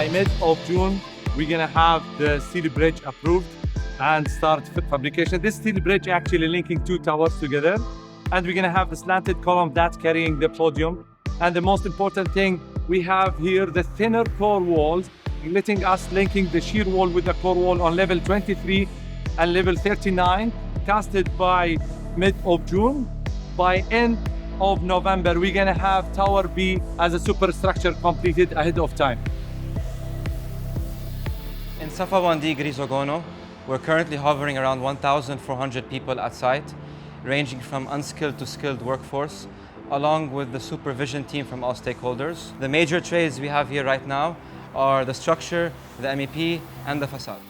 by mid of June, we're gonna have the steel bridge approved and start fabrication. This steel bridge actually linking two towers together, and we're gonna have the slanted column that's carrying the podium. And the most important thing, we have here the thinner core walls, letting us linking the shear wall with the core wall on level 23 and level 39, casted by mid of June. By end of November, we're gonna have Tower B as a superstructure completed ahead of time. In Safa One D Grisogono, we're currently hovering around 1,400 people at site, ranging from unskilled to skilled workforce, along with the supervision team from all stakeholders. The major trades we have here right now are the structure, the MEP, and the facade.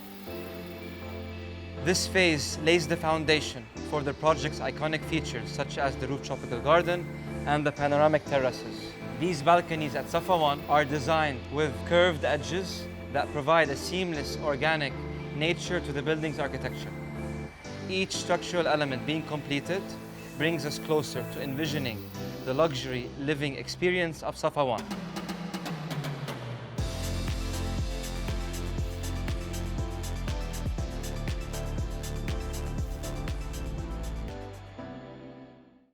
This phase lays the foundation for the project's iconic features, such as the roof tropical garden and the panoramic terraces. These balconies at Safa One are designed with curved edges that provide a seamless, organic nature to the building's architecture. Each structural element being completed brings us closer to envisioning the luxury living experience of Safa One.